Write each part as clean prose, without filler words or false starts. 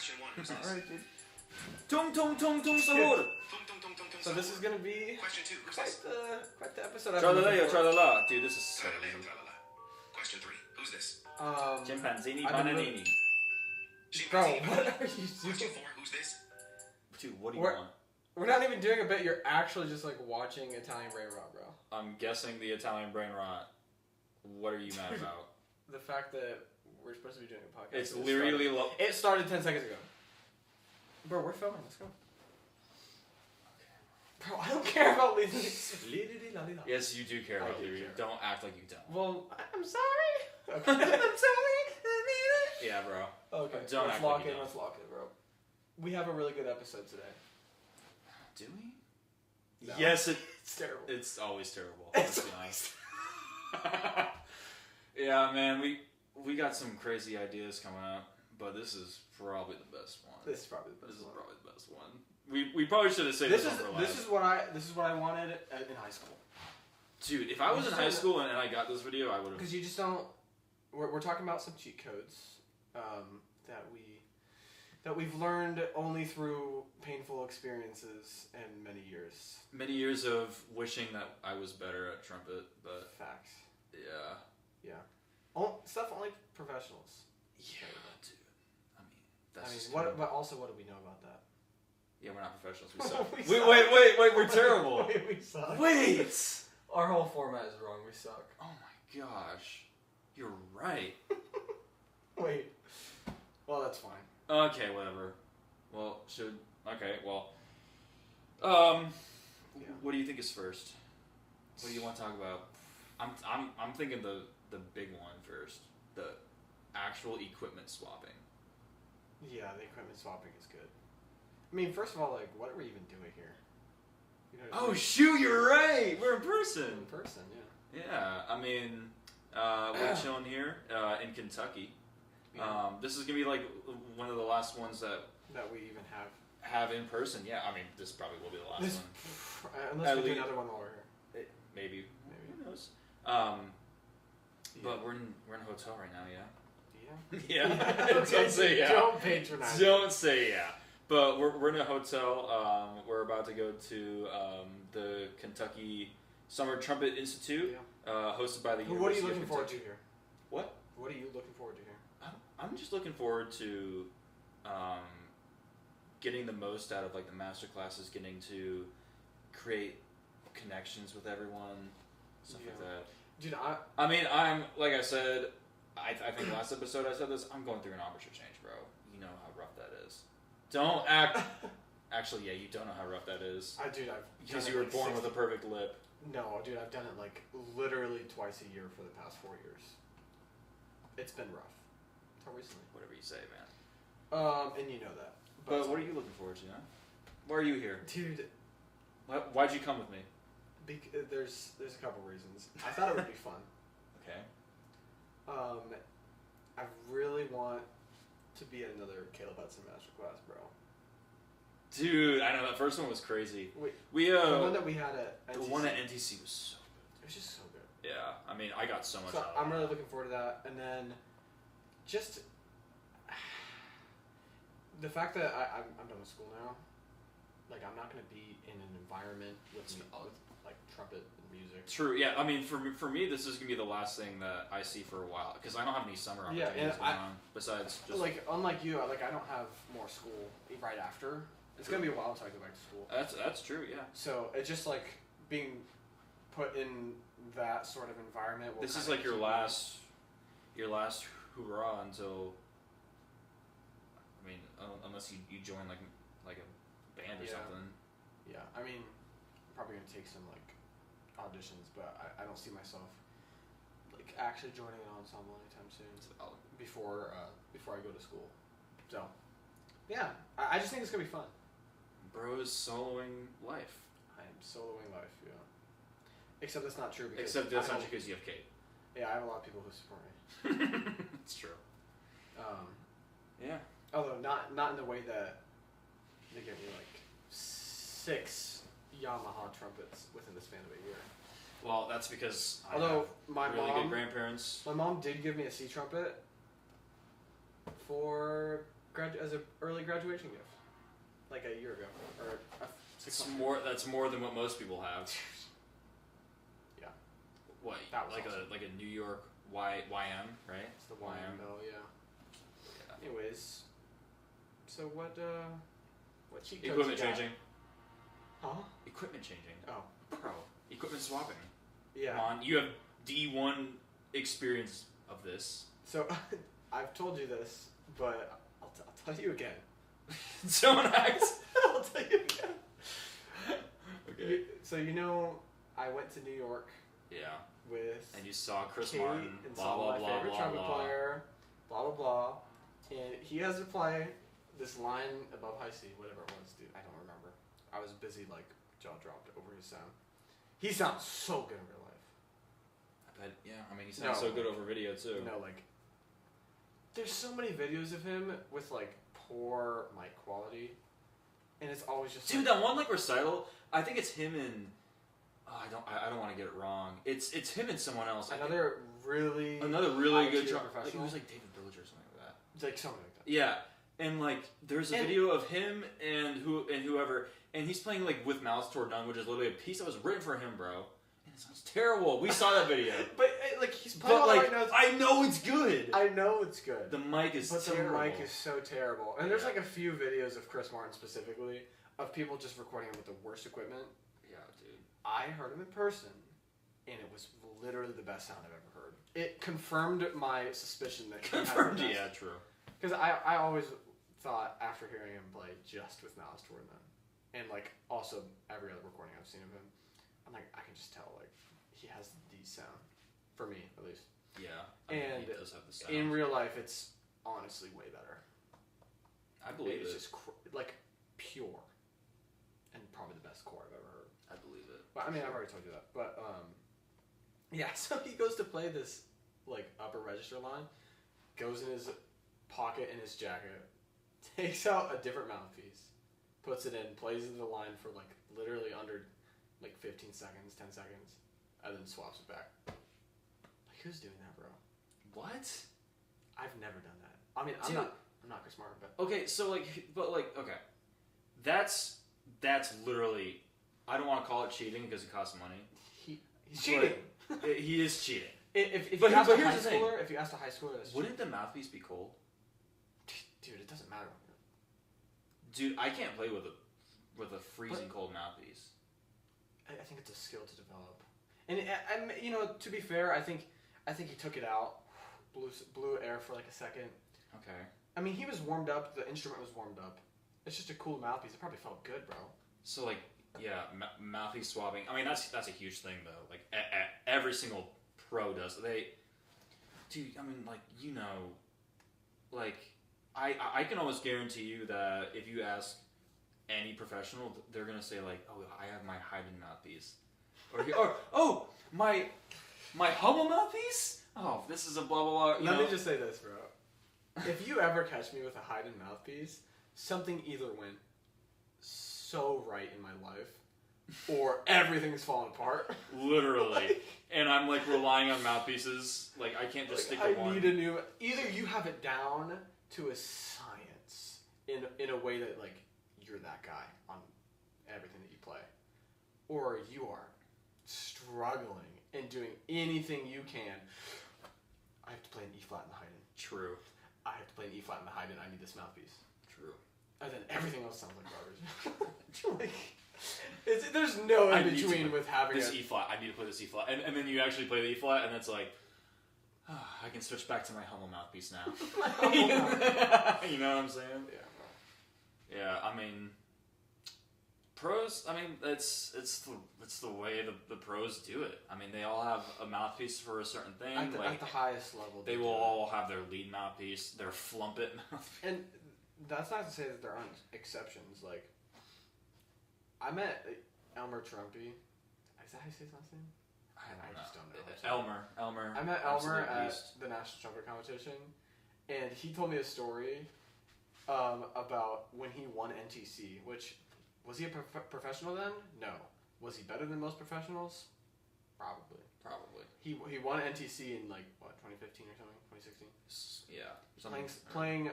Question 1. Who's this? Alright, dude. Tung tung tung tung sahur. So this is gonna be Question 2. Who's quite this? the episode. I've been Tra-la-la, looking for. tra-la-la. Dude, this is so Tra-la-la, easy. tra-la-la. Question 3. Who's this? Chimpanzini I've been bananini. Bro, Chimpanzee. what are you Question doing? 4. Who's this? Dude, what do you We're- want? We're not even doing a bit. You're actually just like watching Italian Brain Rot, bro. I'm guessing the Italian brain rot. What are you mad about? The fact that we're supposed to be doing a podcast. It's literally... It started 10 seconds ago. Bro, we're filming. Let's go. Bro, I don't care about leaving. Yes, you do care I about do Leary. care. Don't act like you don't. Well, I'm sorry. Okay. I'm sorry. Yeah, bro. Okay. Don't let's act lock like you in. don't. Let's lock in, bro. We have a really good episode today. Do we? No. Yes, It's terrible. it's always terrible. It's Let's be honest. Yeah, man, we got some crazy ideas coming up, but this is probably the best one. This is probably the This best is one. probably the best one. We probably should have saved this one for last. This is what I wanted in high school. Dude, if I was in high school and I got this video, I would have. Because you just don't. We're talking about some cheat codes that we've learned only through painful experiences and many years. Many years of wishing that I was better at trumpet, but Facts. yeah. Stuff only professionals. Yeah, dude. I mean, that's I mean, just what? kinda- But also, what do we know about that? Yeah, we're not professionals. We suck. We Wait, suck. wait, we're terrible. We suck. Wait! Our whole format is wrong. We suck. Oh my gosh. You're right. Wait. Well, that's fine. Okay, whatever. Well, Yeah. what do you think is first? What do you want to talk about? I'm thinking the big one first. The actual equipment swapping. Yeah, the equipment swapping is good. I mean, first of all, like, what are we even doing here? You know what I Oh mean? shoot, you're right. We're in person. In person, yeah. Yeah, I mean, we're chilling here in Kentucky. Yeah. This is gonna be like one of the last ones that That we even have. have in person. Yeah, I mean, this probably will be the last one. Unless At we do least- another one while we're here. Maybe. Maybe. Who knows? Yeah. But we're in a hotel right now. Yeah. Yeah. Yeah. Okay, Don't say yeah. Don't patronize. Don't say yeah. But we're in a hotel. We're about to go to the Kentucky Summer Trumpet Institute, hosted by the University What are you of looking forward to Kentucky. here? What? What are you looking forward to here? I'm just looking forward to getting the most out of like the master classes, getting to create connections with everyone, stuff like that. Dude, I mean, I'm like I said, I think last episode I said this. I'm going through an embouchure change, bro. You know how rough that is. Don't act. Actually, yeah, you don't know how rough that is. I've Because done you it were like born with a perfect lip. No, dude, I've done it like literally twice a year for the past 4 years. It's been rough. Until recently. Whatever you say, man. And you know that. But what are you looking forward to, huh? Why are you here? Dude, Why'd you come with me? there's a couple reasons. I thought it would be fun. Okay. I really want to be at another Caleb Hudson masterclass, bro. Dude, I know that first one was crazy. Wait, We the one that we had at the NTC, one at NTC was so it was just so good. good. Yeah, I mean, I got so much So out of I'm it. really looking forward to that. And then just the fact that I'm done with school now. Like, I'm not going to be in an environment with like trumpet and music. True. Yeah. I mean, for me, this is gonna be the last thing that I see for a while because I don't have any summer Yeah, opportunities and going on besides just. Like, unlike you, I don't have more school right after. It's going to be a while until I go back to school. That's true. Yeah. So it's just like being put in that sort of environment. This is like your last hurrah until. I mean, unless you join like a band or something. Yeah, I mean, I'm probably gonna take some like auditions, but I don't see myself like actually joining an ensemble anytime soon. Before I go to school. So, yeah, I just think it's gonna be fun. Bro is soloing life. I am soloing life, yeah. Except that's not true because Except that's not because you have Kate. Yeah, I have a lot of people who support me. It's true. Yeah. Although not in the way that they give me like 6 Yamaha trumpets within the span of a year. Well, that's because Although I have really good grandparents. My mom did give me a C trumpet for as a early graduation gift, like a year ago or It's more. That's more than what most people have. Yeah. What? That was like awesome. a New York YM, right? It's the YM bill, yeah. Anyways, so what cheat codes Equipment you got? changing. Huh? Equipment changing. Oh. Bro, equipment swapping. Yeah. Come on, you have D1 experience of this. So, I've told you this, but I'll tell you again. Don't act. I'll tell you again. Okay. So I went to New York. Yeah. With and you saw Chris Kate Martin. And blah saw blah my blah favorite blah trumpet blah. player. Blah blah blah. And he has to play this line above high C, whatever it was, dude. I don't remember. I was busy jaw dropped over his sound. He sounds so good in real life. I bet. Yeah. I mean, he sounds so good over video too. There's so many videos of him with poor mic quality, and it's always just dude. That one recital. I think it's him and. Oh, I don't want to get it wrong. It's him and someone else. Another really good drummer. It was David Village or something like that. It's like something like that. Yeah, and there's a video of him and whoever, and he's playing with Mouths Toward None, which is literally a piece that was written for him, bro. And it sounds terrible. We saw that video. But he's playing all the right notes. I know it's good. I know it's good. The mic is terrible. The mic is so terrible. And there's a few videos of Chris Martin specifically of people just recording him with the worst equipment. Yeah, dude. I heard him in person, and it was literally the best sound I've ever heard. It confirmed my suspicion that he confirmed. Yeah, true. Because I always thought after hearing him play just with Malice Toward None, and also every other recording I've seen of him, I'm I can just tell he has the sound, for me at least. Yeah, and he does have the sound. In real life, it's honestly way better. I believe it's just pure, and probably the best core I've ever heard. I believe it. But I mean, I've already told you that. But yeah. So he goes to play this upper register line, goes in his pocket in his jacket, takes out a different mouthpiece, puts it in, plays the line for literally under 15 seconds, 10 seconds, and then swaps it back. Who's doing that, bro? What? I've never done that. I mean, dude, I'm not Chris Martin, but okay. So okay, that's literally. I don't want to call it cheating because it costs money. He's cheating. He is cheating. If you ask a high schooler, wouldn't the mouthpiece be cold? Dude, it doesn't matter. Dude, I can't play with a freezing cold mouthpiece. I think it's a skill to develop. And to be fair, I think he took it out, blew air for a second. Okay. I mean, he was warmed up. The instrument was warmed up. It's just a cool mouthpiece. It probably felt good, bro. So yeah, mouthpiece swapping. I mean, that's a huge thing though. Every single pro does. Dude. I mean, I can almost guarantee you that if you ask any professional, they're gonna say oh, I have my Haydn mouthpiece, or oh, my Hummel mouthpiece. Oh, this is a blah blah blah. Let me just say this, bro. If you ever catch me with a Haydn mouthpiece, something either went so right in my life, or everything's falling apart. Literally. And I'm relying on mouthpieces. I can't just stick to one. I need a new. Either you have it down to a science in a way that you're that guy on everything that you play, or you are struggling and doing anything you can. I have to play an E flat in the Haydn. True. I have to play an E flat in the Haydn. I need this mouthpiece. True. And then everything else sounds like garbage. There's no in between with having this E flat. I need to play this E flat, and then you actually play the E flat, and it's I can switch back to my Hummel mouthpiece now. You know what I'm saying? Yeah. Yeah. I mean, pros. I mean, it's the way the pros do it. I mean, they all have a mouthpiece for a certain thing. At the highest level, they will all have their lead mouthpiece, their flumpet mouthpiece. And that's not to say that there aren't exceptions. I met Elmer Trumpy. Is that how you say his last name? I just don't know. Elmer. I met Elmer at the National Trumpet Competition, and he told me a story about when he won NTC, which, was he a professional then? No. Was he better than most professionals? Probably. He won NTC in 2015 or something? 2016? Yeah. Playing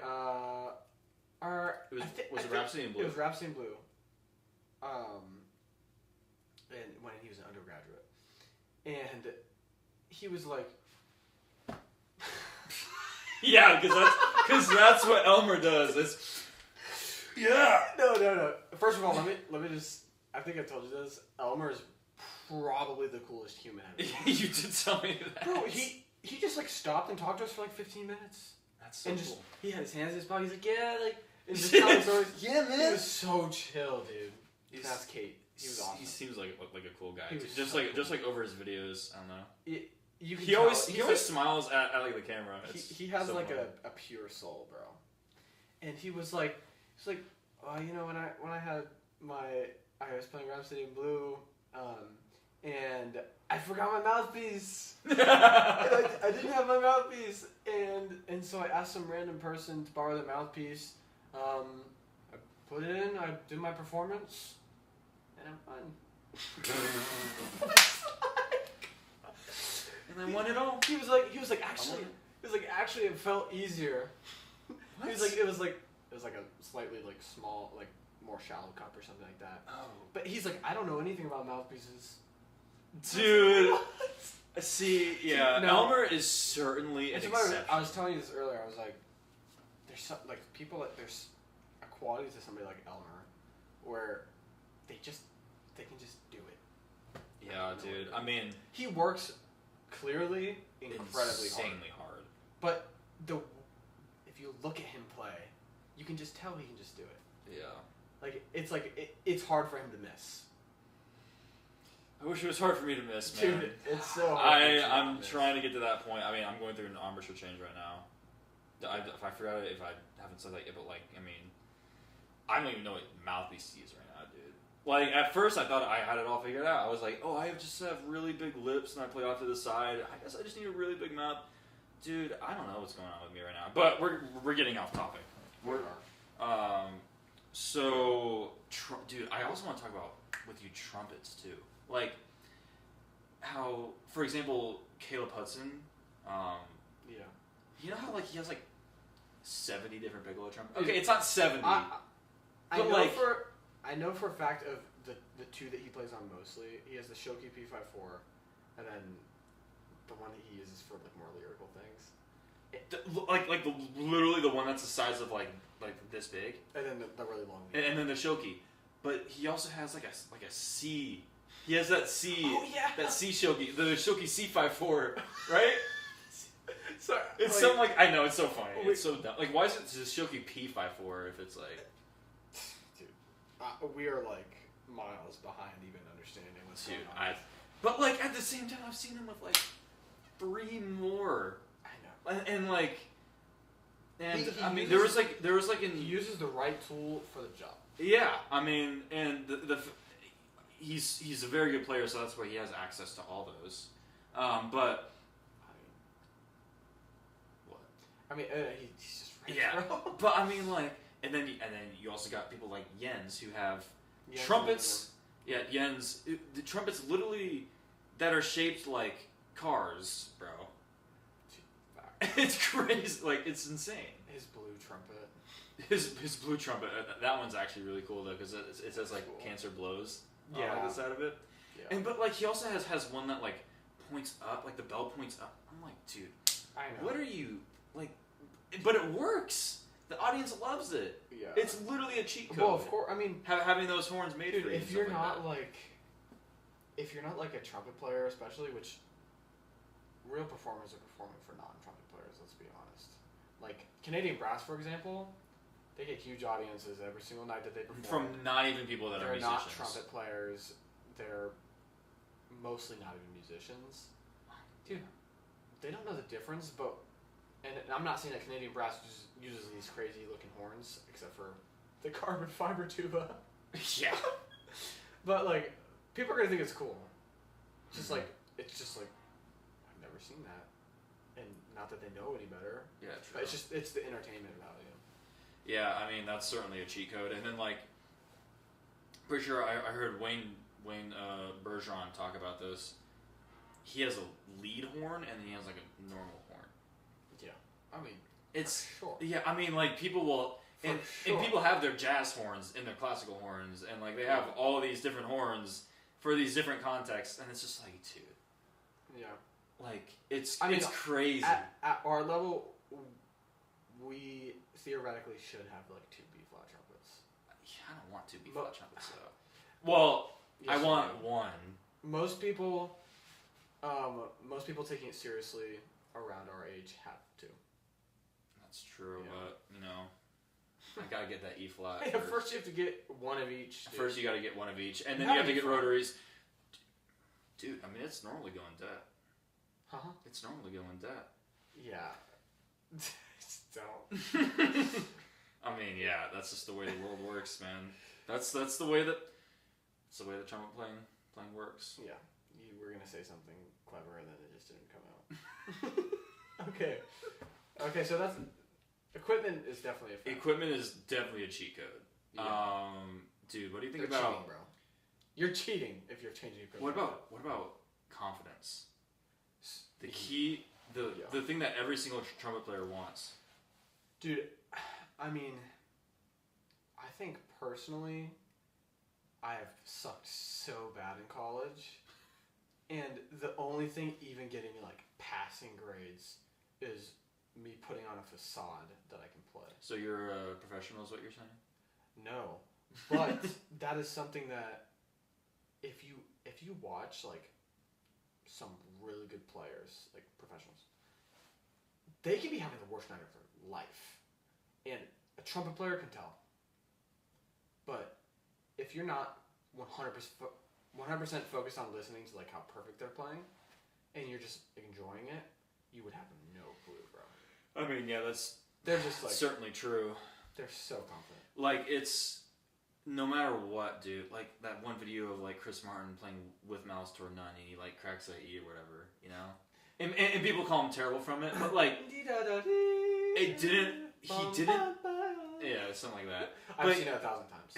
Was it Rhapsody in Blue? It was Rhapsody in Blue. And when he was an undergraduate, and he was like, yeah, because that's what Elmer does. No. First of all, let me just. I think I told you this. Elmer is probably the coolest human ever. You did tell me that, bro. He just like stopped and talked to us for like 15 minutes. That's so and cool. just he had his hands in his pocket. He's like, yeah, like, and just telling stories. Yeah, man. He was so chill, dude. That's Kate. He was awesome. He seems like a cool guy. Just so like cool. just like over his videos. I don't know. You can He tell, always smiles at like the camera. He has so like funny. a pure soul, bro. And he was like, you know, when I was playing Rhapsody in Blue, and I forgot my mouthpiece. And I didn't have my mouthpiece, and so I asked some random person to borrow the mouthpiece. I put it in. I did my performance, and I'm fine. And I won it all. He was like actually it felt easier. What? He was like it was like a slightly like small, like more shallow cup or something like that. Oh. But he's like, I don't know anything about mouthpieces. Dude. See, yeah, No. Elmer is certainly an exception. I was telling you this earlier. I was like, there's some, like people that there's a quality to somebody like Elmer where they can just do it. Yeah, dude. I mean, He works clearly incredibly insanely hard. hard. But if you look at him play, you can just tell he can just do it. Yeah. It's hard for him to miss. I wish it was hard for me to miss, man. Dude, it's so hard. I'm trying to get to that point. I mean, I'm going through an embouchure change right now. If I forgot it, if I haven't said that yet, but like, I mean, I don't even know what mouthpiece to use right now, dude. Like, at first I thought I had it all figured out. I was like, oh, I just have really big lips and I play off to the side. I guess I just need a really big mouth. Dude, I don't know what's going on with me right now. But we're getting off topic. Dude, I also want to talk about with you trumpets too. Like, how, for example, Caleb Hudson, Yeah. you know how like he has like 70 different piccolo trumpets? Okay, it's not 70. I But, know for a fact of the two that he plays on mostly. He has the Shoki P54, and then the one that he uses for like more lyrical things. Literally the one that's the size of like this big, And then the really long. and then the Shoki. But he also has like a C. He has that C. Oh, yeah. That C Shoki, the Shoki C54, right? Sorry, It's so like I know it's so funny. It's so dumb. Like, why is it just Shoki P54 if it's like? Dude, we are like miles behind even understanding what's going on. But like at the same time, I've seen him with like 3 more. I know. And like, and He I mean, uses- there was like in He uses the right tool for the job. yeah. I mean, and he's a very good player, so that's why he has access to all those. But what? I mean, he's just right. Yeah, Bro. but I mean, like, and then you also got people like Jens who have Yeah, trumpets. Yeah, Jens, the trumpets literally that are shaped like cars, bro. It's crazy, like it's insane. His blue trumpet. His blue trumpet, that one's actually really cool though because it says like Cool. cancer blows on Yeah. like the side of it. Yeah. And but like he also has one that like points up, like the bell points up. I'm like, dude, I know. what are you like? But it works. The audience loves it. Yeah. It's literally a cheat code. Well, of course. I mean, having those horns made dude, for you. if you're not like a trumpet player, especially, which real performers are performing for non-trumpet players. Let's be honest. Like Canadian brass, for example, they get huge audiences every single night that they perform. from not even people that are They're musicians. not trumpet players. They're mostly not even musicians. Dude, they don't know the difference, but and I'm not saying that Canadian brass uses these crazy looking horns, except for the carbon fiber tuba. Yeah. But like, people are gonna think it's cool. Just like it's just like I've never seen that, and not that they know any better. Yeah, But it's the entertainment value. Yeah, I mean that's certainly a cheat code. And then like, pretty sure I heard Wayne Bergeron talk about this. He has a lead horn and then he has like a normal horn. Yeah, I mean It's sure. yeah. I mean like people will And people have their jazz horns and their classical horns, and like they have all these different horns for these different contexts, and it's just like, dude. Yeah. Like, it's crazy. At our level, we theoretically should have like 2 B-flat trumpets. Yeah, I don't want 2 B-flat trumpets though. Well, yes, I want 1. Most people taking it seriously around our age have to. That's true, but you know, I gotta get that E-flat. Yeah, first you have to get 1 of each. Dude. First you gotta get 1 of each, and then you have to get rotaries. Dude, I mean, it's normally going dead. Huh? It's normally going dead. Yeah. Don't. I mean, yeah, that's just the way the world works, man. That's the way that trumpet playing works. Yeah, you were gonna say something clever and then it just didn't come out. Okay, so that's equipment is definitely a factor. Equipment is definitely a cheat code. Yeah. Dude, what do you think about? Cheating, bro. You're cheating if you're changing equipment. What about confidence? The key, the thing that every single trumpet player wants. Dude, I mean, I think personally, I have sucked so bad in college, and the only thing even getting me like passing grades is me putting on a facade that I can play. So you're a professional, is what you're saying? No, but that is something that if you watch like some really good players, like professionals, they can be having the worst night of their life, and a trumpet player can tell. But if you're not 100% focused on listening to like how perfect they're playing, and you're just enjoying it, you would have no clue, bro. I mean, yeah, they're just like certainly true. They're so confident. Like, it's no matter what, dude. Like that one video of like Chris Martin playing with malice toward none, and he like cracks that E or whatever, you know. And people call him terrible from it, but like it didn't. He didn't. Yeah, something like that. I've seen it 1,000 times.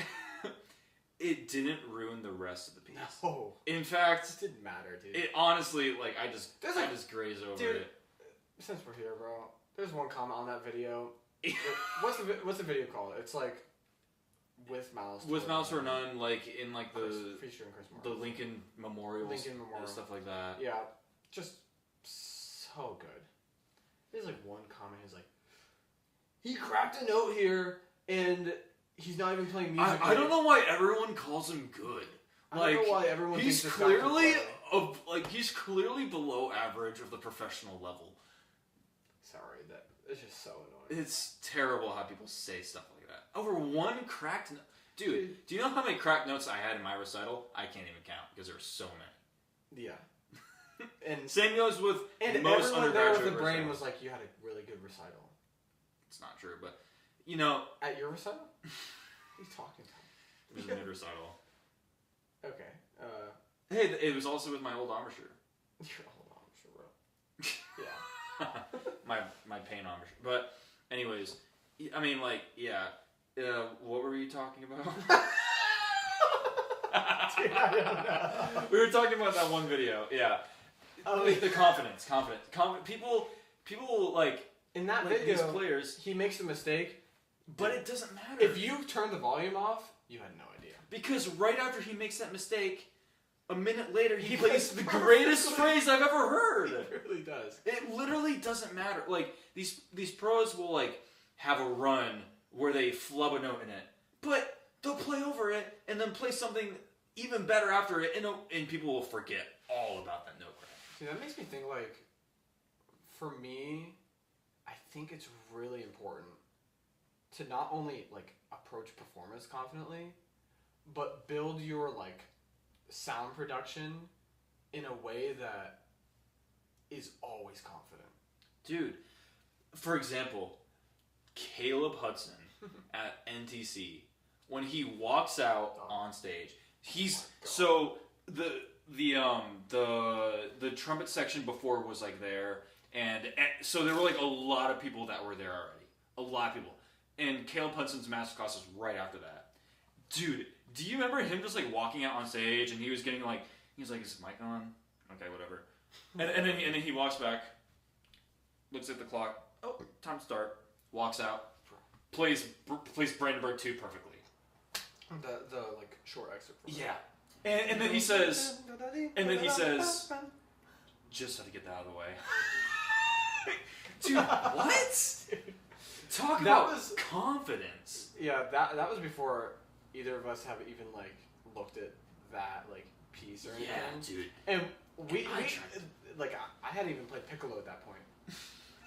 It didn't ruin the rest of the piece. No. In fact, it didn't matter, dude. It honestly, like, I just graze over it. Since we're here, bro, there's one comment on that video. What's the video called? It's like with malice. With malice or none, like in like featuring Chris Martin. The Lincoln Memorial, and stuff like that. Yeah, just so good. There's like one comment. He's like, he cracked a note here, and he's not even playing music. I don't know why everyone calls him good. I don't know why everyone he's thinks clearly he's clearly below average of the professional level. Sorry, that it's just so annoying. It's terrible how people say stuff like that over one cracked note. Dude, do you know how many cracked notes I had in my recital? I can't even count because there were so many. Yeah. And same goes with and most everyone there with the recitals. brain was like, you had a really good recital. It's not true, but you know. At your recital? What are you talking about? It was a mid recital. Okay. Hey, it was also with my old embouchure. Your old embouchure, bro. Yeah. my pain embouchure. But anyways, I mean, like, yeah. What were you talking about? Dude, I don't know. We were talking about that one video. Yeah. The confidence. People like in that like video. These players, he makes a mistake, but it doesn't matter. If you turn the volume off, you had no idea. Because right after he makes that mistake, a minute later he plays the greatest phrase I've ever heard. It really does. It literally doesn't matter. Like these pros will like have a run where they flub a note in it, but they'll play over it and then play something even better after it, and people will forget all about that note. See, that makes me think, like, for me, I think it's really important to not only, like, approach performance confidently, but build your, like, sound production in a way that is always confident. Dude, for example, Caleb Hudson at NTC, when he walks out on stage, so the trumpet section before was like there, and so there were like a lot of people that were there already. A lot of people. And Caleb Hudson's masterclass was right after that. Dude, do you remember him just like walking out on stage and he was getting like, is his mic on? Okay, whatever. And then he walks back, looks at the clock, oh, time to start, walks out. plays Brandenburg 2 perfectly. The like short excerpt. From Yeah, and then he says, just had to get that out of the way. Dude, what? Talk about confidence. Yeah, that was before either of us have even like looked at that like piece or anything. Yeah, dude. And we I hadn't even played piccolo at that point.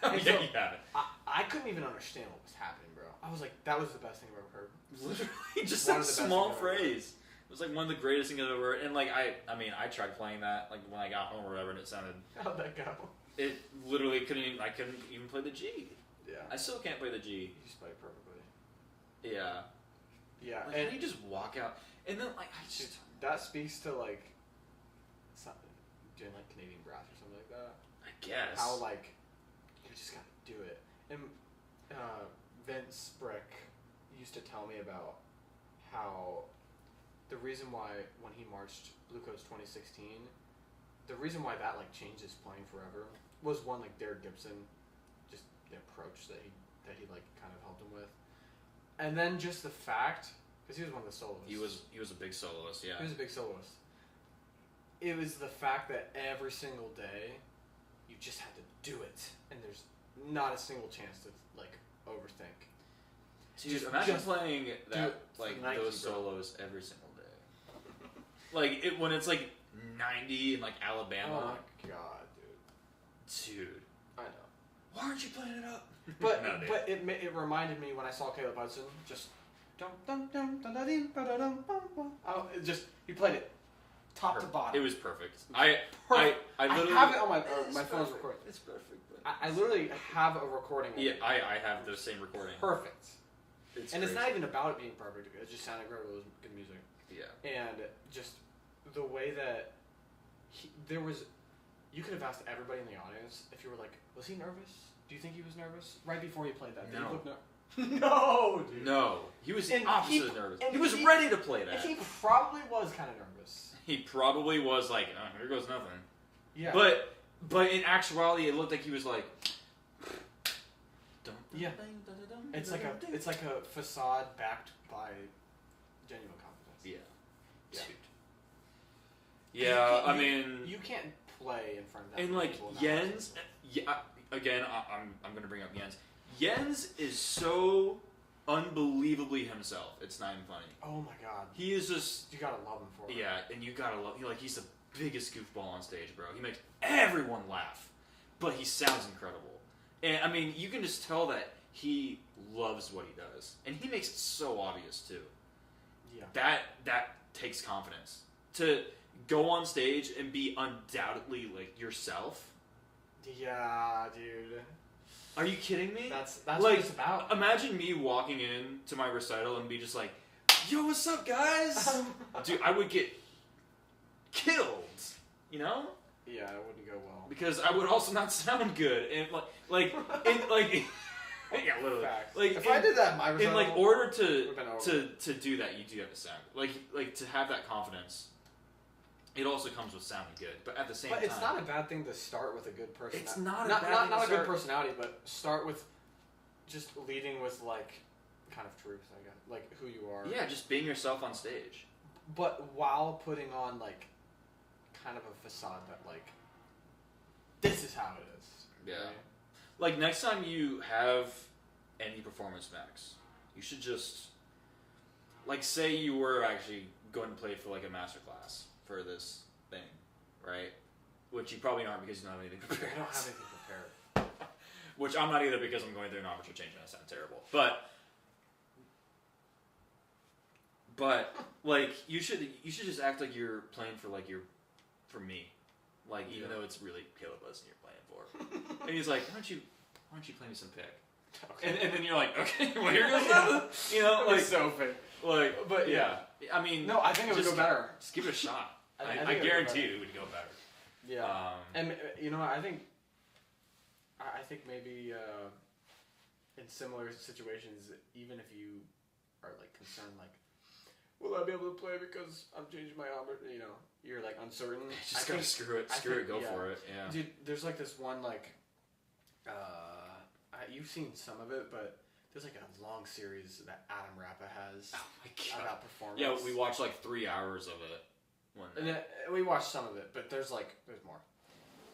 Oh, And yeah, so you haven't. I couldn't even understand what was happening, bro. I was like, that was the best thing I've ever heard. Literally, just One that of the best small things I've ever heard. phrase. It was like one of the greatest things I've ever heard. And like I mean, I tried playing that like when I got home or whatever, and it sounded. How'd that go? It literally I couldn't even play the G. Yeah. I still can't play the G. You just played perfectly. Yeah. Yeah, Like, and you just walk out, and then like I just. that speaks to like doing like Canadian brass or something like that. I guess. How like you just gotta do it. And Vince Brick used to tell me about how the reason why when he marched Blue Coats 2016, the reason why that like changed his playing forever was one, like Derek Gibson, just the approach that he like kind of helped him with, and then just the fact, because he was one of the soloists. He was a big soloist, yeah. He was a big soloist. It was the fact that every single day, you just had to do it, and there's not a single chance to like overthink. Dude, imagine playing that like Nike, those solos every single day. Like when it's like 90 in like Alabama. Oh my god, dude. Dude, I know. why aren't you playing it up? But No, dude. but it reminded me when I saw Caleb Hudson just dum dum dum dum dum dum dum dum dum. Oh, it just he played it top to bottom. It was perfect. I literally have it on my phone's perfect. recording. It's perfect. I literally have a recording. Of Yeah, it. I have the same recording. Perfect. It's and crazy. it's not even about it being perfect. It just sounded great. It was good music. Yeah. And just the way that you could have asked everybody in the audience if you were like, was he nervous? Do you think he was nervous right before he played that? Did No. he look no, dude. No, he was the And opposite he- of nervous. and He was he- ready to play that. He probably was kind of nervous. He probably was like, oh, here goes nothing. Yeah. But in actuality, it looked like he was like. Yeah. It's like a facade backed by genuine confidence. Yeah. Yeah. Dude. Yeah, I You mean, you can't play in front of that and many like people. Jens. Yeah, again, I'm gonna bring up Jens. Jens is so unbelievably himself. It's not even funny. Oh my god. He is just. You gotta love him for it. Yeah, and you gotta love. He's the biggest goofball on stage, bro. He makes everyone laugh, but he sounds incredible. And I mean, you can just tell that he loves what he does, and he makes it so obvious too. Yeah. That takes confidence to go on stage and be undoubtedly like yourself. Yeah, dude. Are you kidding me? That's like, what it's about. Imagine me walking in to my recital and be just like, "Yo, what's up, guys?" Dude, I would get killed. You know? Yeah, it wouldn't go well. Because I would also not sound good, and yeah, literally. Facts. Like if I did that in my recital, in like order would've been over. to do that, you do have to sound like to have that confidence. It also comes with sounding good, but at the same time, But it's not a bad thing to start with a good personality. It's not a not, bad not, thing not to a good start- personality, but start with just leading with like kind of truth, I guess, like who you are. Yeah, just being yourself on stage. But while putting on like kind of a facade that like this is how it is. Yeah. right? Like next time you have any performance max, you should just like say you were actually going to play for like a master class for this thing, right? Which you probably aren't because you don't have anything prepared. I don't have anything prepared. Which I'm not either because I'm going through an arbitral change and I sound terrible. But like you should just act like you're playing for like for me. Like even though it's really Caleb Hudson you're playing for. And he's like, why don't you play me some pick? Okay. And then you're like, okay, well here goes nothing. You know, It was like so fake. like But yeah. I mean No, I think it would just go better. Just give it a shot. I I think it would go guarantee better. it would go better. Yeah. And you know, I think maybe in similar situations, even if you are like concerned, like, will I be able to play because I'm changing my arbiter? You know, you're like uncertain. Just I gotta think- screw it, go yeah. for it. Yeah. Dude, there's like this one like, you've seen some of it, but there's like a long series that Adam Rappa has Oh my god. about performance. Yeah, we watched like 3 hours of it. And then we watched some of it, but there's more.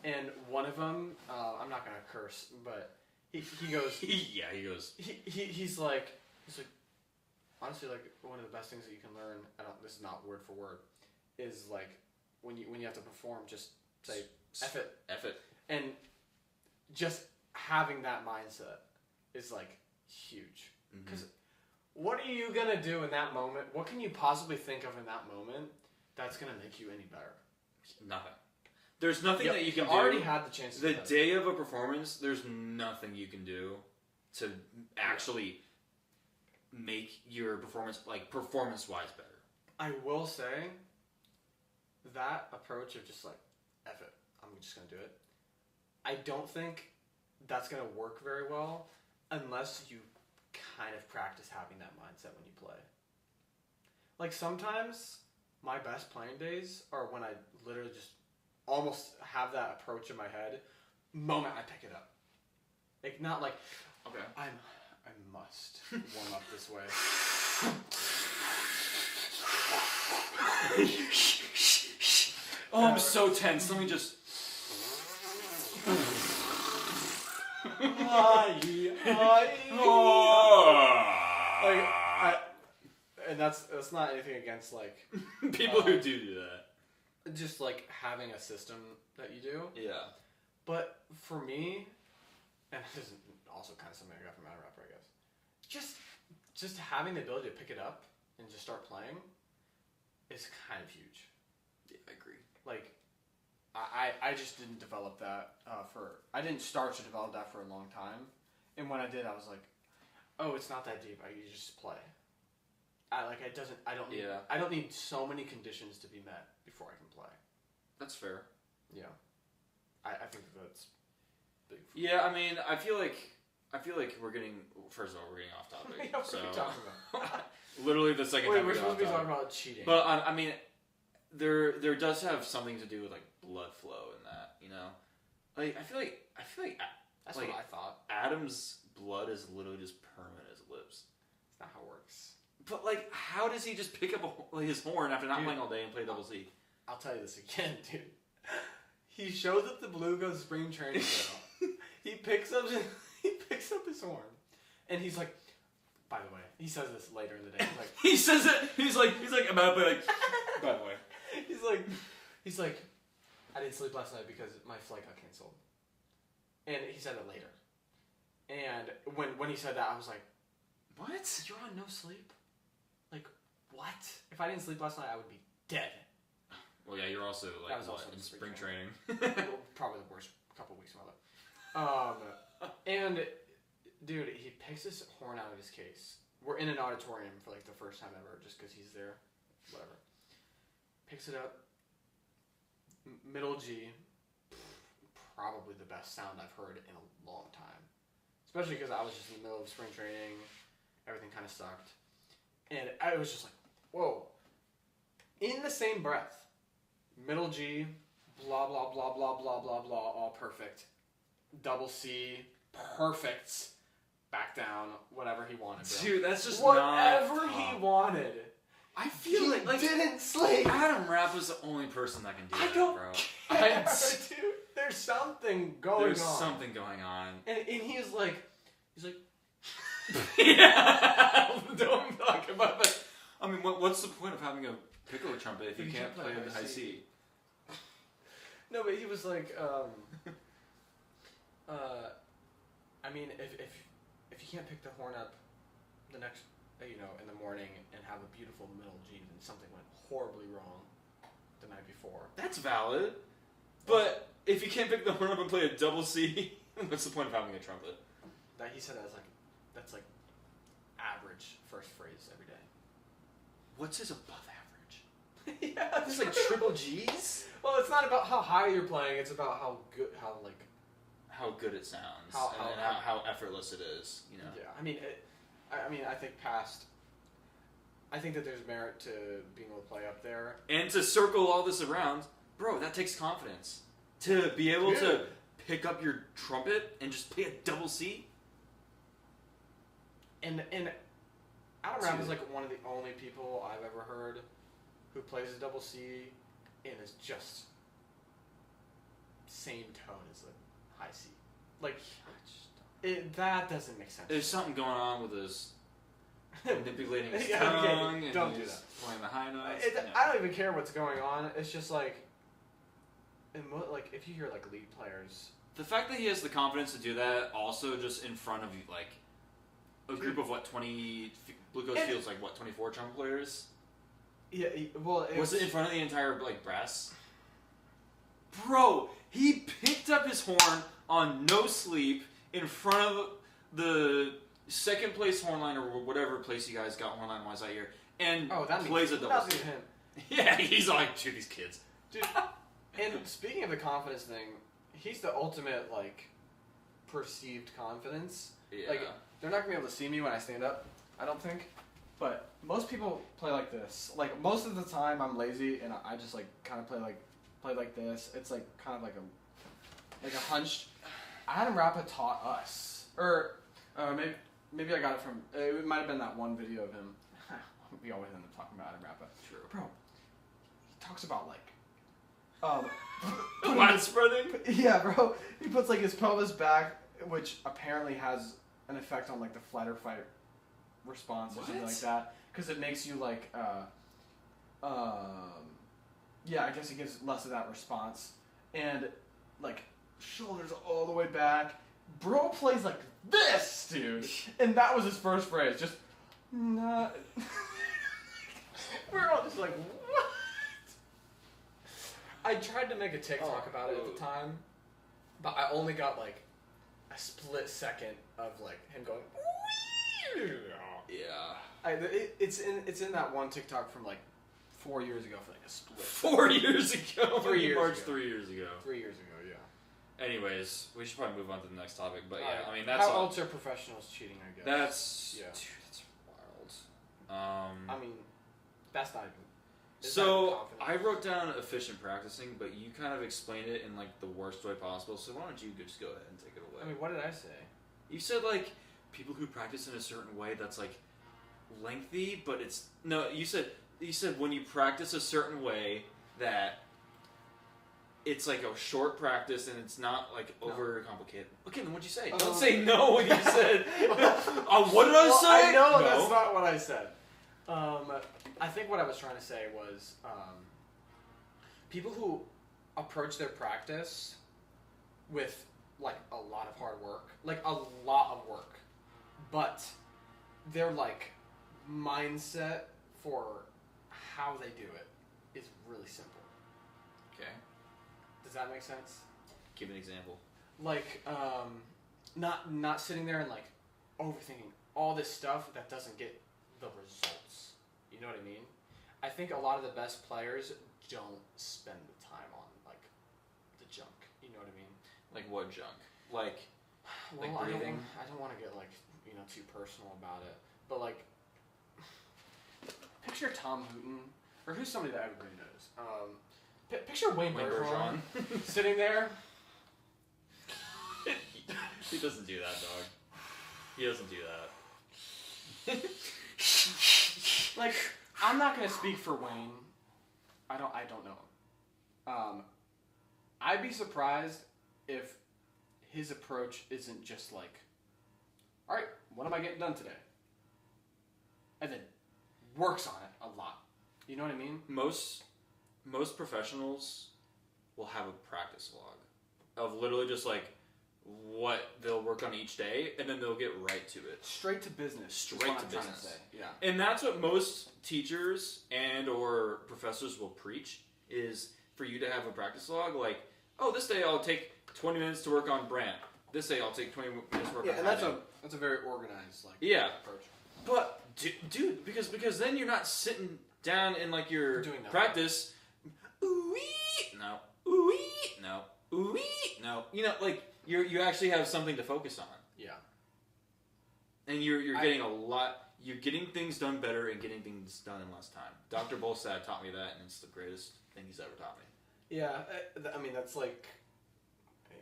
And one of them, I'm not gonna curse, but he goes. He's like honestly, like one of the best things that you can learn. This is not word for word. Is like when you have to perform, just say F it. F it. And just having that mindset is like huge. Because what are you gonna do in that moment? What can you possibly think of in that moment that's gonna make you any better? Nothing. There's nothing that you can do. You already had the chance. The day of a performance, there's nothing you can do to actually make your performance, like, performance-wise better. I will say that approach of just like, F it, I'm just gonna do it. I don't think that's gonna work very well unless you kind of practice having that mindset when you play. Like sometimes my best playing days are when I literally just almost have that approach in my head moment I pick it up. Like not like, okay, I must warm up this way. Oh, I'm so tense. Let me just. And that's not anything against like people who do that. Just like having a system that you do. Yeah. But for me, and this is also kind of something I got from Adam Rapper, I guess. Just having the ability to pick it up and just start playing is kind of huge. Yeah, I agree. Like, I just didn't develop that I didn't start to develop that for a long time. And when I did, I was like, oh, it's not that deep. You just play. I don't need so many conditions to be met before I can play. That's fair. Yeah. I think that's big. Yeah, I mean, I feel like we're getting off topic. Yeah, what are we talking about? Literally the second time we're supposed to be talking about cheating. But I mean, there does have something to do with like blood flow in that, you know. Like I feel like that's like, what I thought. Adam's blood is literally just permanent as it lives. It's not how it works. But like, how does he just pick up his horn after not playing all day and play double C? I'll tell you this again, dude. He shows up to Beluga's spring training drill. He picks up his horn, and he's like. By the way, he says this later in the day. He's like, he says it. He's like, I'm about to play. Like, by the way, he's like, I didn't sleep last night because my flight got canceled. And he said it later. And when he said that, I was like, what? You're on no sleep? Like, what? If I didn't sleep last night, I would be dead. Well, yeah, you're also like also in spring training. Probably the worst couple weeks of my life. And dude, he picks his horn out of his case. We're in an auditorium for like the first time ever, just because he's there. Whatever. Picks it up. Middle G. Probably the best sound I've heard in a long time. Especially because I was just in the middle of spring training. Everything kind of sucked. And I was just like, whoa. In the same breath. Middle G. Blah, blah, blah, blah, blah, blah, blah. All perfect. Double C. Perfect. Back down. Whatever he wanted, bro. Dude, that's just whatever he wanted. I feel he like didn't sleep. Adam Rapp is the only person that can do that, don't bro. care, dude. There's something going on. There's something going on. And he's like, yeah. Don't talk about that. I mean, what's the point of having a piccolo trumpet if you can't play the high C? No, but he was like, I mean, if you can't pick the horn up the next, in the morning and have a beautiful middle G, then something went horribly wrong the night before. That's valid. But if you can't pick the horn up and play a double C, what's the point of having a trumpet? That he said that's like average first phrase every day. What's his above average? Yeah, it's like triple G's. Well, it's not about how high you're playing. It's about how good it sounds, and how effortless it is. You know. Yeah, I think that there's merit to being able to play up there. And to circle all this around, bro, that takes confidence. To be able to pick up your trumpet and just play a double C. And Adam Rapp is like one of the only people I've ever heard who plays a double C and is just same tone as a high C. Like, that doesn't make sense. There's something going on with his manipulating his tongue. Okay, don't do that. Playing the high notes. I don't even care what's going on. It's just like, like if you hear like lead players. The fact that he has the confidence to do that, also just in front of like a group of 20 Blue Coast Fields, like 24 trumpet players. Yeah, well, was it in front of the entire like brass? Bro, he picked up his horn on no sleep in front of the second place horn line or whatever place you guys got horn line wise that year, and plays a double C. Him. Yeah, he's like, dude, these kids. Dude, and speaking of the confidence thing, he's the ultimate like perceived confidence. Yeah. Like, they're not gonna be able to see me when I stand up, I don't think. But most people play like this. Like, most of the time I'm lazy and I just like kind of play like this. It's like kind of like a hunched. Adam Rappa taught us, or maybe I got it from. It might have been that one video of him. We always end up talking about Adam Rappa. True. Bro, he talks about like lat spreading. Yeah, bro. He puts like his pelvis back, which apparently has an effect on like the flight or fight response or something like that, because it makes you like yeah, I guess it gives less of that response, and like shoulders all the way back. Bro plays like this, dude, and that was his first phrase, just not. We're all just like, what? I tried to make a TikTok about it at the time, but I only got like a split second of like him going. Yeah. It's in that one TikTok from like 4 years ago for like a split. 4 years ago. 3 years March ago. 3 years ago. 3 years ago, yeah. Anyways, we should probably move on to the next topic. But yeah, Right. I mean that's how else are professionals cheating? I guess that's yeah. Dude, that's wild. I mean, that's not even. So I wrote down efficient practicing, but you kind of explained it in like the worst way possible. So why don't you just go ahead and take it away? I mean, what did I say? You said like people who practice in a certain way that's like lengthy, but it's no. You said when you practice a certain way that it's like a short practice and it's not like over complicated. Okay, then what'd you say? Don't say no when you said. What did I say? I know no. That's not what I said. I think what I was trying to say was people who approach their practice with like a lot of hard work, like a lot of work, but their like mindset for how they do it is really simple. Okay. Does that make sense? Give an example. Like, not sitting there and like overthinking all this stuff that doesn't get the results. You know what I mean? I think a lot of the best players don't spend the time on like the junk. You know what I mean? Like what junk? Like breathing? I don't want to get like too personal about it, but like picture Tom Hooton, or who's somebody that everybody knows. Picture Wayne Bergeron sitting there. He doesn't do that, dog. He doesn't do that. Like, I'm not gonna speak for Wayne. I don't know him. I'd be surprised if his approach isn't just like, all right, what am I getting done today? And then works on it a lot. You know what I mean? Most professionals will have a practice log of literally just like what they'll work on each day, and then they'll get right to it. Straight to business. Straight to business. To say. Yeah. And that's what most teachers and or professors will preach, is for you to have a practice log. Like, oh, this day I'll take 20 minutes to work on Brant. This day I'll take 20 minutes to work on and that's a very organized approach. But dude, because then you're not sitting down in like your practice. Ooh-wee, no. Ooh-wee, no. Ooh-wee, no. Like you actually have something to focus on. Yeah. And you're getting a lot. You're getting things done better and getting things done in less time. Dr. Bolstad taught me that, and it's the greatest thing he's ever taught me. Yeah, I mean that's like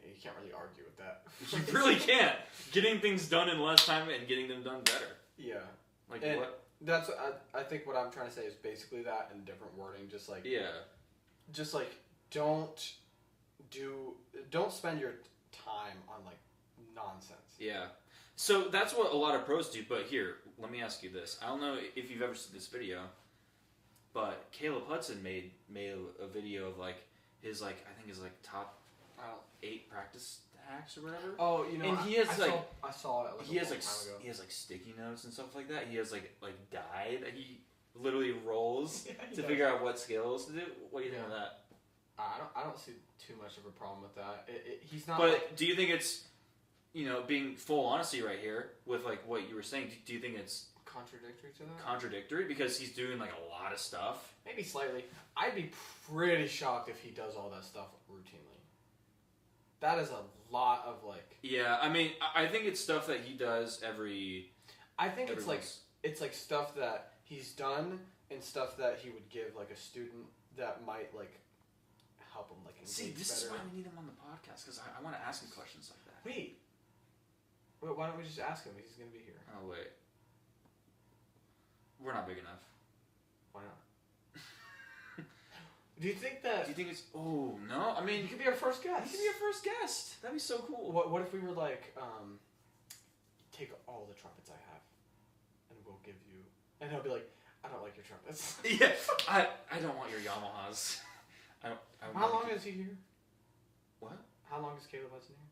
you can't really argue with that. You really can't. Getting things done in less time and getting them done better. Yeah. Like And what? That's I think what I'm trying to say is basically that in different wording. Just like don't spend your time on like nonsense. Yeah. So that's what a lot of pros do. But here, let me ask you this. I don't know if you've ever seen this video, but Caleb Hudson made a video of like his like I think his like top 8 practice hacks or whatever. Oh, you know, and he has I saw it. Like he has time ago. he has like sticky notes and stuff like that. He has like dye that he literally rolls to figure out what scales to do. What do you think of that? I don't see too much of a problem with that. He's not. But do you think it's being full honesty right here with like what you were saying? Do you think it's contradictory to that? Contradictory because he's doing like a lot of stuff. Maybe slightly. I'd be pretty shocked if he does all that stuff routinely. That is a lot of like. Yeah, I mean, I think it's stuff that he does every. I think every it's like stuff that he's done and stuff that he would give like a student that might like help him like engage See, this better. is why we need him on the podcast because I want to ask him questions like that. Wait, why don't we just ask him if he's gonna be here? Oh wait, we're not big enough. Why not? Do you think that? Do you think it's? Oh no! I mean, you could be our first guest. You could be our first guest. That'd be so cool. What if we were like, take all the trumpets I have, and we'll give you, and he'll be like, I don't like your trumpets. Yeah, I don't want your Yamahas. I don't How long is he here? What? How long is Caleb Hudson here?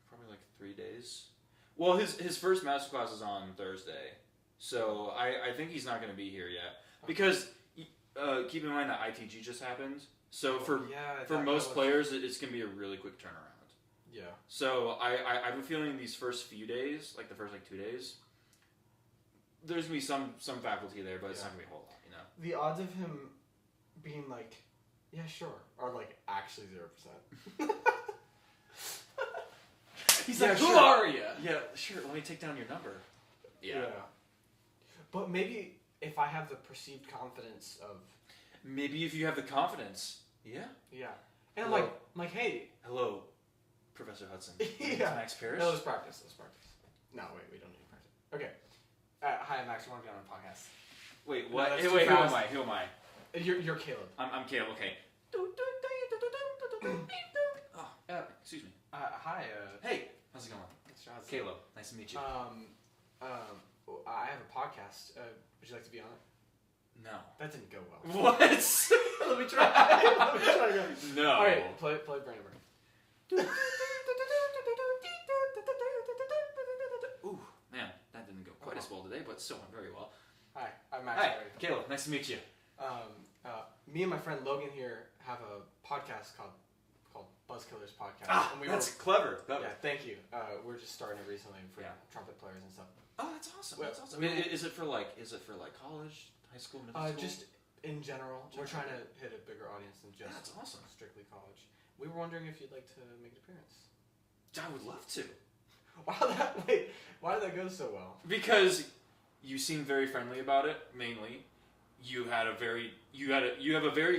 Probably like 3 days. Well, his first masterclass is on Thursday, so I think he's not going to be here yet because. Keep in mind that ITG just happened, so for most players, it's going to be a really quick turnaround. Yeah. So I have a feeling these first few days, like the first 2 days, there's going to be some faculty there, but it's not going to be a whole lot, The odds of him being like, yeah, sure, are like actually 0%. He's like, who are you? Yeah, sure. Let me take down your number. Yeah. But maybe. If I have the perceived confidence of... Maybe if you have the confidence. Yeah. Yeah. And I'm like, hey... Hello, Professor Hudson. Yeah. Max Parrish? No, let's practice. No, wait, we don't need to practice. Okay. Hi, I'm Max. I want to be on a podcast. Wait, what? No, hey, wait, who am I? You're Caleb. I'm Caleb, okay. Oh, excuse me. Hi, Hey, how's it going? Mr. Hudson. Caleb, nice to meet you. I have a podcast. Would you like to be on it? No. That didn't go well. What? Let me try. Let me try again. No. All right, play Brandon. Ooh, man, that didn't go quite as well today, but still went very well. Hi, I'm Max. Hi, Caleb. Nice to meet you. Me and my friend Logan here have a podcast called Buzzkillers Podcast. Ah, and that's clever. Yeah, thank you. We're just starting it recently for trumpet players and stuff. Oh, that's awesome. Well, that's awesome. I mean, is it for college, high school, middle school? Just in general. We're trying to hit a bigger audience than just that's awesome. Strictly college. We were wondering if you'd like to make an appearance. I would love to. Why did that go so well? Because you seem very friendly about it. Mainly, you have a very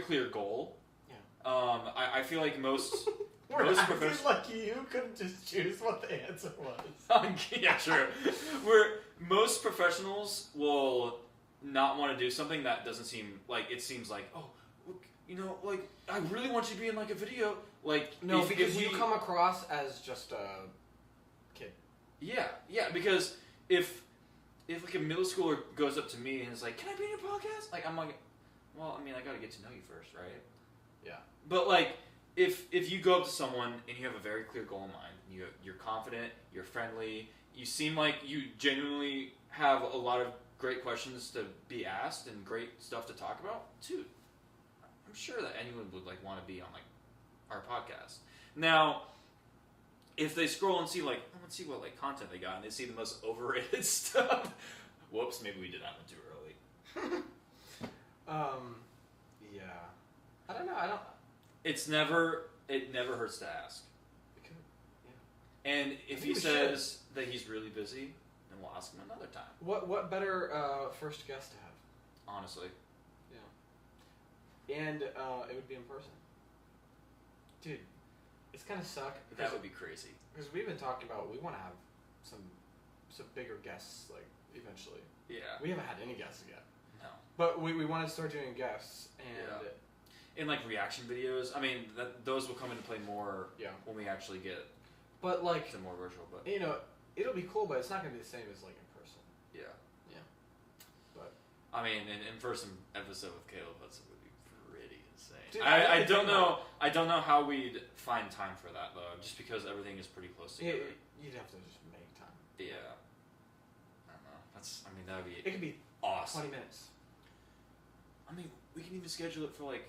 clear goal. Yeah. I feel like most. It's like you couldn't just choose what the answer was. Yeah, true. Most professionals will not want to do something that doesn't seem like it seems like, oh, like I really want you to be in like a video. Like no, because you come across as just a kid. Yeah, because if like a middle schooler goes up to me and is like, "Can I be in your podcast?" Like I'm like, well, I mean, I got to get to know you first, right? Yeah. But like. If you go up to someone and you have a very clear goal in mind, you're confident, you're friendly, you seem like you genuinely have a lot of great questions to be asked and great stuff to talk about, dude, I'm sure that anyone would like want to be on like our podcast. Now, if they scroll and see like, let's see what like content they got, and they see the most overrated stuff, whoops, maybe we did that one too early. Yeah. I don't know. It never hurts to ask. Yeah. And if he says that he's really busy, then we'll ask him another time. What better first guest to have? Honestly. Yeah. And it would be in person. Dude, it's gonna suck. That would be crazy. Because we've been talking about we want to have some bigger guests like eventually. Yeah. We haven't had any guests yet. No. But we want to start doing guests and. In like reaction videos, I mean, those will come into play more when we actually get. But like to more virtual, but you know, it'll be cool, but it's not gonna be the same as like in person. Yeah. Yeah. But I mean, an in-person episode with Caleb Hudson would be pretty insane. Dude, I don't know. I don't know how we'd find time for that though, just because everything is pretty close together. You'd have to just make time. Yeah. I don't know. I mean, that would be. It could be awesome. 20 minutes. I mean, we can even schedule it for like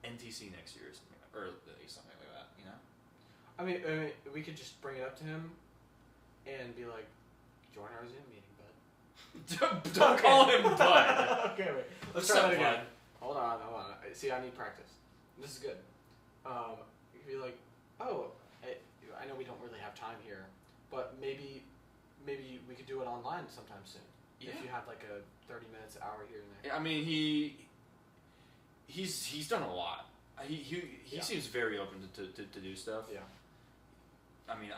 NTC next year or something, or something like that. You know. I mean, we could just bring it up to him and be like, "Join our Zoom meeting, bud." Don't call him bud. Okay, wait. Let's What's try up, that again. bud? Hold on. See, I need practice. This is good. You could be like, "Oh, I know we don't really have time here, but maybe we could do it online sometime soon. Yeah. If you have like a 30 minutes, hour here and there." I mean, he's done a lot. He seems very open to do stuff. Yeah. I mean,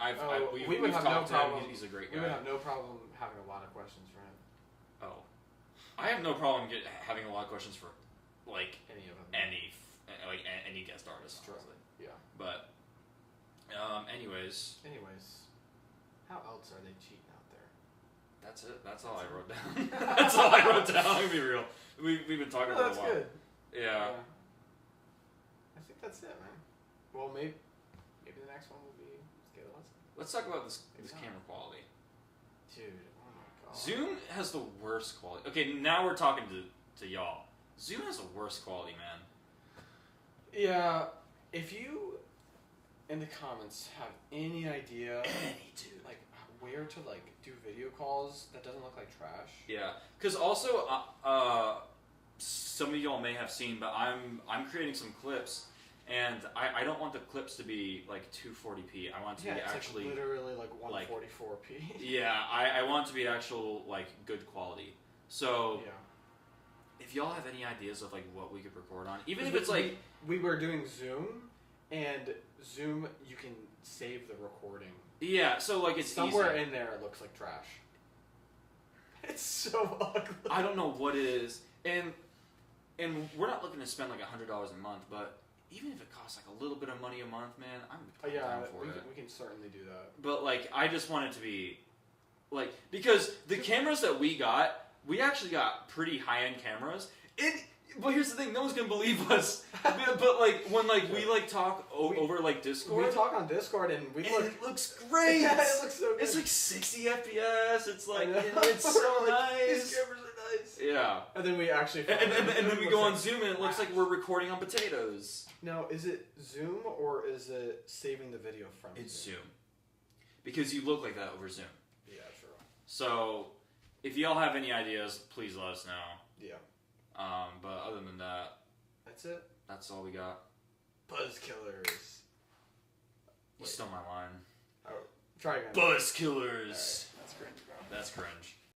we would have no problem. He's a great guy. We would have no problem having a lot of questions for him. Oh, I have no problem having a lot of questions for like Any of them. any guest artist. True. Honestly. Yeah. But anyways, how else are they cheating out there? that's it. That's all I wrote down. That's all I wrote down. I'll be real. We've been talking for a while. That's good. Yeah. I think that's it, man. Well, maybe the next one will be Let's talk about this Maybe not. camera quality. Dude, oh my god. Zoom has the worst quality. Okay, now we're talking to y'all. Zoom has the worst quality, man. Yeah, if you in the comments have any idea, like where to like do video calls that doesn't look like trash. Yeah, because also some of y'all may have seen, but I'm creating some clips, and I don't want the clips to be like 240p. I want it to be actually like literally like 144p. Yeah, I want it to be actual like good quality. So if y'all have any ideas of like what we could record on, even if it's like we were doing Zoom, and Zoom you can save the recording. Yeah, so like it's somewhere easy. in there it looks like trash. It's so ugly. I don't know what it is, and we're not looking to spend like $100 a month, but even if it costs like a little bit of money a month, man, I'm down for it. We can certainly do that. But like, I just want it to be like, because the cameras that we actually got pretty high-end cameras. But here's the thing, no one's gonna believe us. But like when like we like talk over like Discord, we talk on Discord and it looks great. Yeah, it looks so good. It's like 60 FPS. It's like it's so nice. These cameras are nice. Yeah. And then we actually and then we go on Zoom and it looks like we're recording on potatoes. Now, is it Zoom or is it saving the video from Zoom? Because you look like that over Zoom. Yeah, true. So if y'all have any ideas, please let us know. Yeah. But other than that, that's it. That's all we got. Buzzkillers. You stole my line. Oh, try again. Buzzkillers. Right. That's cringe, bro. That's cringe.